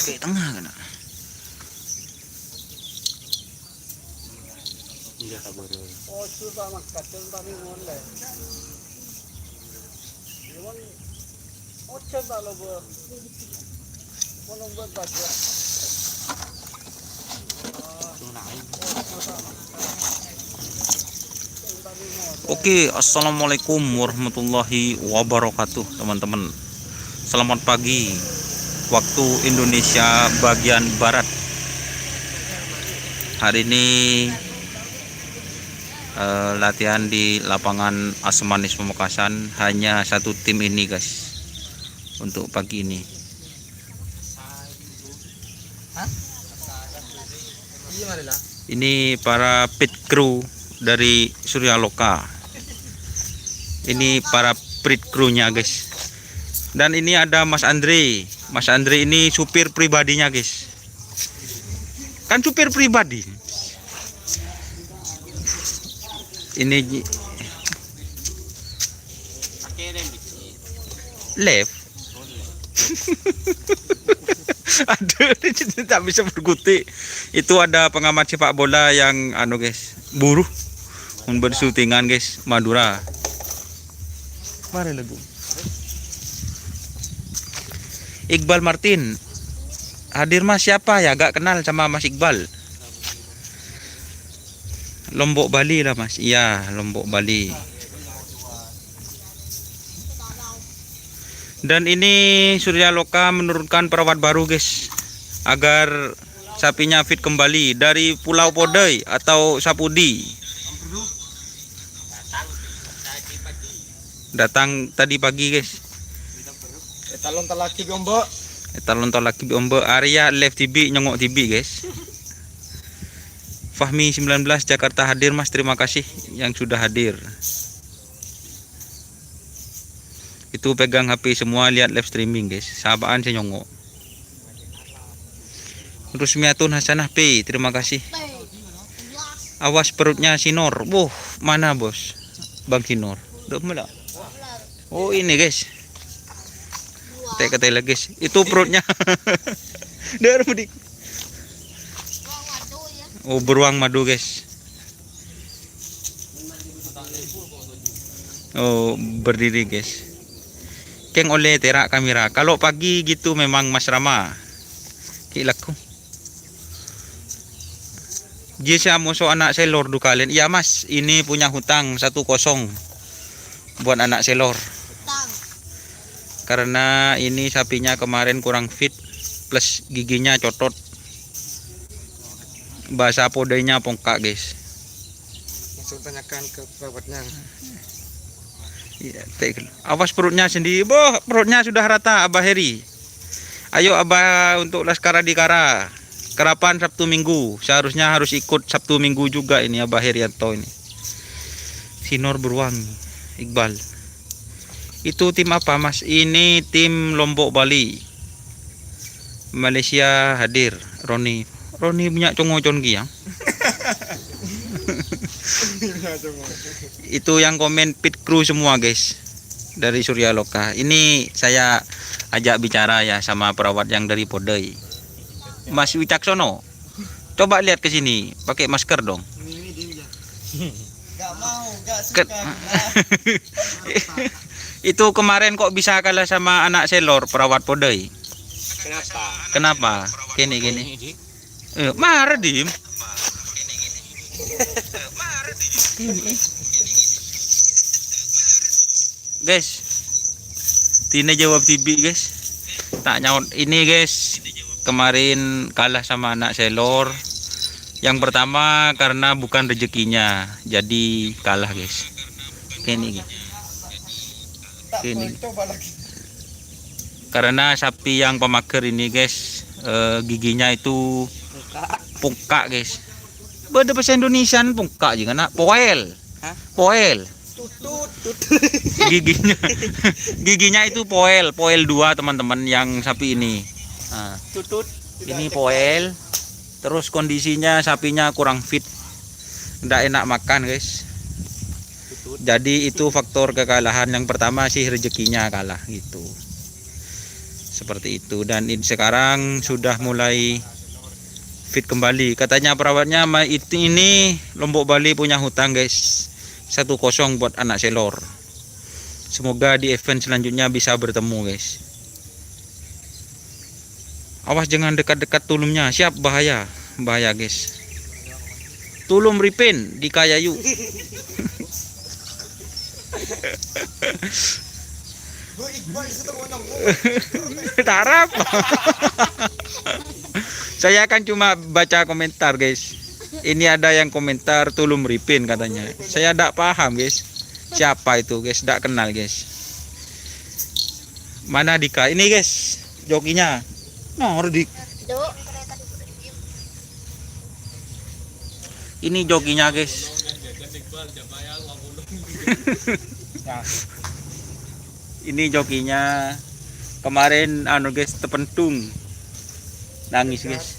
Kayak tengah kan. Iya tak boleh. Oh, sudah mak kacang tadi mulai. Iwan, oh coba lo buat, mau buat baca. Oke, assalamualaikum warahmatullahi wabarakatuh, teman-teman. Selamat pagi, waktu Indonesia bagian barat. Hari ini latihan di lapangan Asmanis Pamekasan, hanya satu tim ini guys untuk pagi ini. Ini para pit crew dari Surya Loka. Ini para pit crew-nya guys. Dan ini ada Mas Andre. Mas Andre ini supir pribadinya guys. Kan supir pribadi. Ini left. Aduh, ini tak bisa berkutik. Itu ada pengamat sepak bola yang guys, buruh membuat syutingan guys, Madura. Mari lagu. Iqbal Martin hadir mas, siapa ya? Gak kenal sama Mas Iqbal. Lombok Bali lah mas. Iya, Lombok Bali. Dan ini Surya Loka menurunkan perawat baru guys, agar sapinya fit kembali dari Pulau Podai atau Sapudi. Datang tadi pagi guys. Etalon talaki gombo. Etalon talaki gombo. Area Live TV nyongok TV guys. Fahmi 19 Jakarta hadir mas, terima kasih yang sudah hadir. Itu pegang HP semua, lihat live streaming guys. Sahabaan saya nyongok. Rusmiatun Hasanah P, terima kasih. Awas perutnya Sinor. Mana bos? Bang Sinor. Oh ini guys. Kata lagi guys. Itu perutnya. Oh, beruang madu guys. Oh, berdiri guys. Keng oleh terak kamera. Kalau pagi gitu memang Mas Rama. Kilaku. Jisa musuh anak selor du kalian. Iya mas, ini punya hutang 1-0 buat anak selor. Karena ini sapinya kemarin kurang fit, plus giginya cotot. Bahasa podainya pongkak guys. Langsung tanyakan ke perawatnya. Ya, awas perutnya sendiri. Boh, perutnya sudah rata Abah Heri. Ayo Abah untuk Laskara Dikara. Kerapan Sabtu Minggu. Seharusnya harus ikut Sabtu Minggu juga ini Abah Herianto ini. Sinor beruang Iqbal. Itu tim apa mas? Ini tim Lombok Bali. Malaysia hadir. Roni punya congocon ya. Itu yang komen pit crew semua guys dari Surya Loka. Ini saya ajak bicara ya sama perawat yang dari Podai, Mas Wicaksono. Coba lihat ke sini, pakai masker dong. Gak mau, gak suka. Itu kemarin kok bisa kalah sama anak selor perawat Podai? Kenapa? Gini. Marah dim. Guys, Tina jawab TV guys. Tak nyaut ini guys. Kemarin kalah sama anak selor. Yang pertama karena bukan rezekinya, jadi kalah guys. Ini. Karena sapi yang pemager ini guys, giginya itu pungkak guys. Beda bahasa Indonesia pungkak juga nak. Poel. Giginya itu poel 2 teman-teman yang sapi ini. Nah, ini poel. Terus kondisinya sapinya kurang fit, tidak enak makan guys. Jadi itu faktor kekalahan. Yang pertama sih rezekinya kalah gitu. seperti itu. Dan sekarang sudah mulai fit kembali. Katanya perawatnya ini Lombok Bali punya hutang guys, 1-0 buat anak selor. Semoga di event selanjutnya bisa bertemu guys. Awas jangan dekat-dekat tulumnya, siap bahaya guys. Tulum Ripin di Kayayu. Tarap. Saya akan cuma baca komentar guys. Ini ada yang komentar Tulum Ripin katanya. Saya tidak paham guys. Siapa itu guys? Tidak kenal guys. Mana Dika? Ini guys jokinya. Nah, Dik. Ini jokinya guys. Ini jokinya. Kemarin guys terpentung. Nangis guys.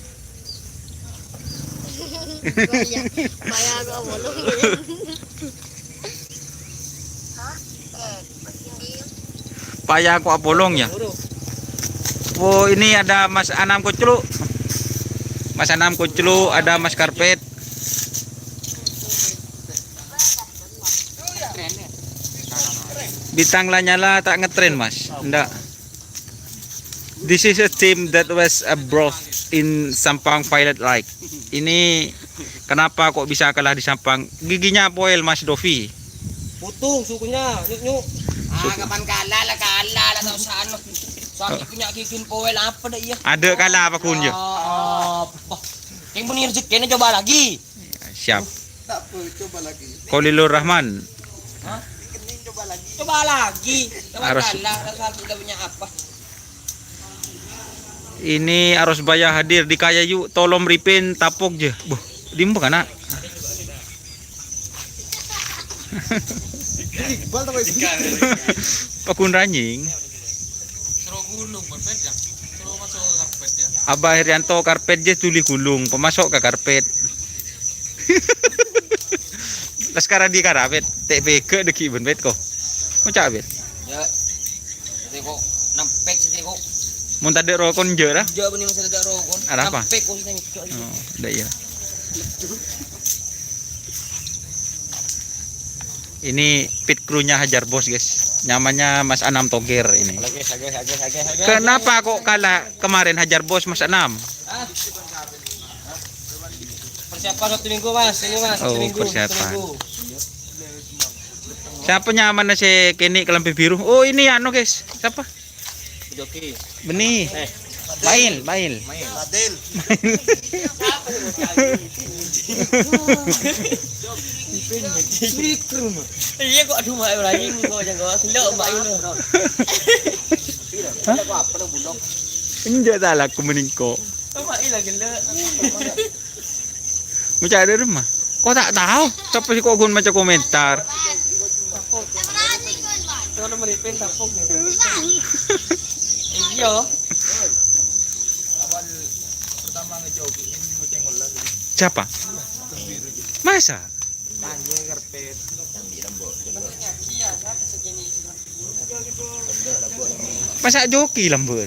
Payah kok bolong ya. Oh, ini ada Mas Anam Kuclu. Mas Anam Kuclu, ada Mas Karpet. Bintang Lanyala tak ngetren Mas. Enggak. This is a team that was brought in Sampang Pilot Like. Ini kenapa kok bisa kalah di Sampang? Giginya poel Mas Dovi. Putung sukunya, nyuk. Kapan kalah lah tau saan. Sakit punya gikin poel apa dah iya. Ada kalah apa kun je? Yang punya rezeki coba lagi. Siap. Tak apa, coba lagi. Kolilur Rahman. Hah? Coba lagi. Coba lagi. Kapan Harus. kalah rasa kita punya apa? Ini Arus Baya hadir di Kayayu. Tolong Ripin tapok je. Boh, dimbo kana. Iqbal tak boleh. Pakun ranjing. Suruh gulung karpet ya. Suruh masuk ke karpet ya. Abah Herianto karpet je tuli gulung, pemasok ke karpet. Laskara di karpet, TPK deki benbet ko. Macam bet. Ya. Jadi kok nampek sih kok. Mun tade rokon je lah. Jauh benih masih ada rogon. Ada apa? Nampek kok sih itu. Oh, dah iya. Ini pit krunya Hajar Bos guys. Namanya Mas Anam Toger ini. Lagi. Kenapa kok kalah kemarin Hajar Bos Mas Anam? Persiapan 1 minggu Mas, ini Mas. Oh, 1 minggu. persiapan. 1 minggu. Siapa nyaman si Kenny kelampi biru? Oh ini anu guys. Siapa? Joki. Benih. Mail. Adil. Iya kok aduh mak berani kok jangan kok lek mak ini. Kok apa dah bulog. Enggak salah aku meningko. Mak ini lagi lek. Macam ada rumah. Kok tak tahu? Siapa sih kok gun baca komentar? Kalau meripin tapok ni. Iya. Awal pertama ngejoki ini ngecengol lagi. Siapa? Masa? Tanya karpet. Masa joki lambur?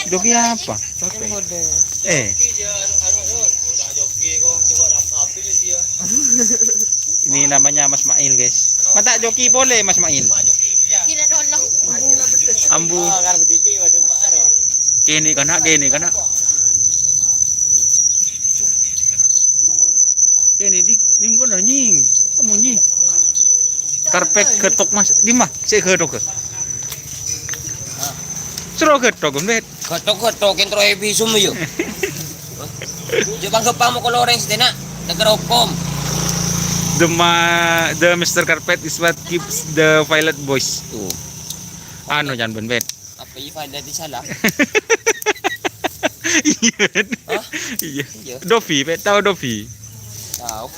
Joki apa? Ini namanya Mas Mail guys. Mata joki boleh Mas Mail. Kira tolong. Ambu. Kan bertipi waduh mak aro. Kene kana. Kene di nimbo nying. Kamu nying. Karpet ketok Mas. Di mah saya ketok ke. Suruh ketok bet. Ketok intro heavy sum yo. Jepang kepang mo koloreng sedena. Negara hukum. The Mr. Carpet is what keeps the Violet Boys. Tuh. Ano yan bet. Apa iya pada di salah? Iya. Hah? Iya. Iya. Dovi, bet tahu Dovi. Tahu.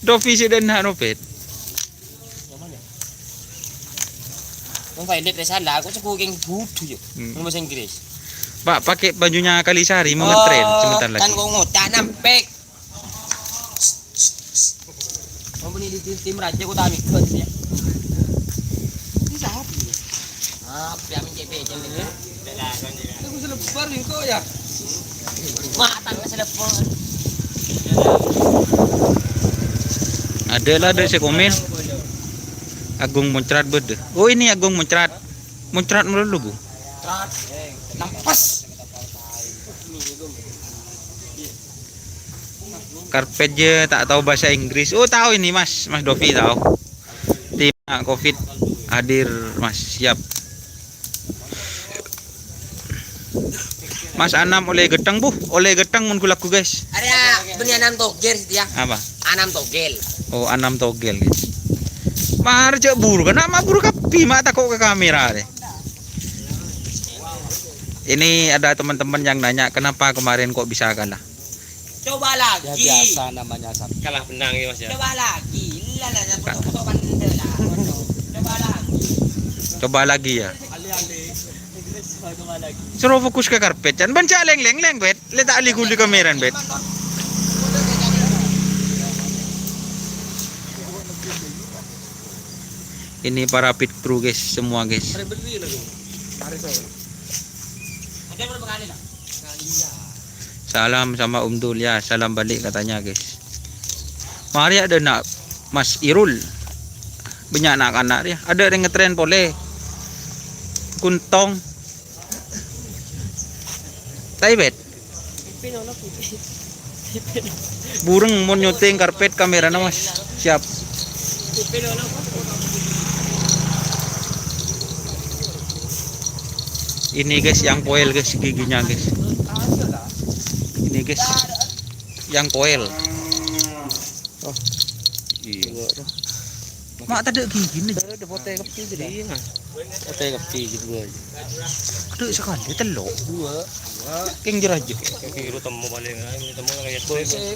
Dovi si dan ano bet. Yang mana? Yang violet di salah. Aku cekuking budu yo. Ngomong bahasa Inggris. Pak pakai bajunya Kalisari mau ngetren sebentar Kan lagi. kau ngutak nampek. Kamu ini di tim raja aku tak mikir ya. Ini siapa? Piam JP jam ini. Aku selebar nih kok ya. Matang na sila po. Ada lah ada si komen. Agung muncrat bed. Oh ini Agung muncrat. Muncrat melulu bu. Trat. Lampas. Karpet je tak tahu bahasa Inggris. Oh tahu ini Mas Dovi tahu. Tim Covid hadir Mas, siap. Mas Anam oleh getang bu, oleh getang mun kulaku guys. Ada benih anam togel situ ya. Apa? Anam togel. Oh Anam togel guys. Mar cek buru kan mak buru kapi mak takut ke kamera deh. Ini ada teman-teman yang nanya kenapa kemarin kok bisa kalah. Coba lagi. Ya biasa namanya kalah menang ya Mas ya. Coba lagi. Lala na foto-foto bandel lah. Coba lagi. Coba lagi ya. Ali-ali. Inggris coba lagi. Suruh fokus ke karpet kan. Banca leng bet. Letak ali kuli kameran bet. Ini para pit crew guys semua guys. Hari berdiri lagi. Hari sore. Ada berapa kali lah? Salam sama Dul ya, salam balik katanya guys. Mari ada nak Mas Irul. Banyak anak-anak dia. Ada yang ngetren boleh. Kuntong. Taibet. Burung mau nyuting karpet kamera na Mas. Siap. Ini guys yang koel guys giginya guys. Ini guys yang koel. Oh. Iya. Mak tadi gigi nih. Ada potai kepi jadi. Potai kepi gitu aja. Aduh sekali telok. Dua. Keng jerajuk. Kira temu paling temu kayak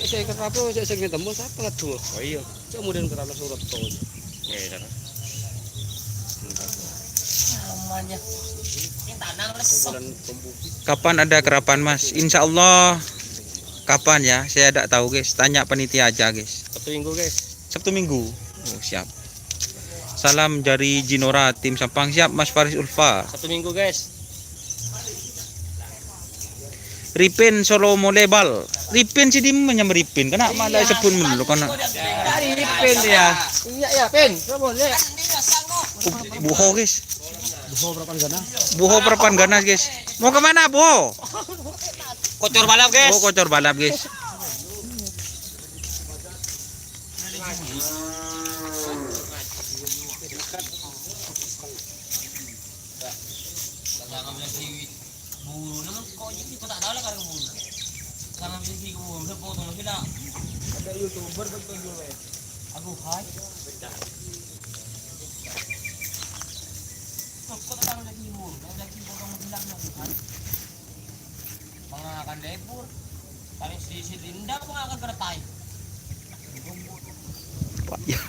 saya kenapa saya ketemu siapa nggak tuh? Oh iya. Kemudian kerana surat tuh. Ya sana. Namanya. Yang tanang lesok. Kapan ada kerapan Mas? Insya Allah. Kapan ya? Saya tidak tahu guys. Tanya panitia aja guys. Sabtu Minggu guys. Sabtu Minggu. Oh siap. Salam dari Jinora tim Sampang, siap Mas Faris Ulfa. Sabtu Minggu guys. Ripin Solo Molebal. Ripin sih menyam Ripin kena malah sebut mulu kana. Dari Ripin ya. Iya ya, Pin. Boleh. Buho guys. Buho berapa ganas? Buho perpan ganas guys. Mau kemana Buho? Kocor balap guys. Oh kocor balap guys. Buru naman kok jadi ko tak tahu lah kalau buru. Sangat bisa ko buru potong sila. Ada YouTuber betul juga. Aku hai. Kok tak tahu lagi buru. Lagi potong sila na hai. Mga kandepur. Kami si Linda ko nga kagratay. Pak ya.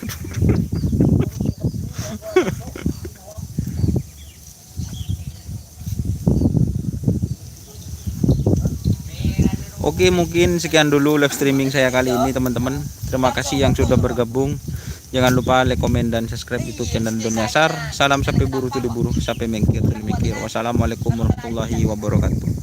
Oke, mungkin sekian dulu live streaming saya kali ini teman-teman. Terima kasih yang sudah bergabung. Jangan lupa like, komen, dan subscribe YouTube channel Dunia Sar. Salam sampai buru tuh diburu, sampai mengkir. Wassalamualaikum warahmatullahi wabarakatuh.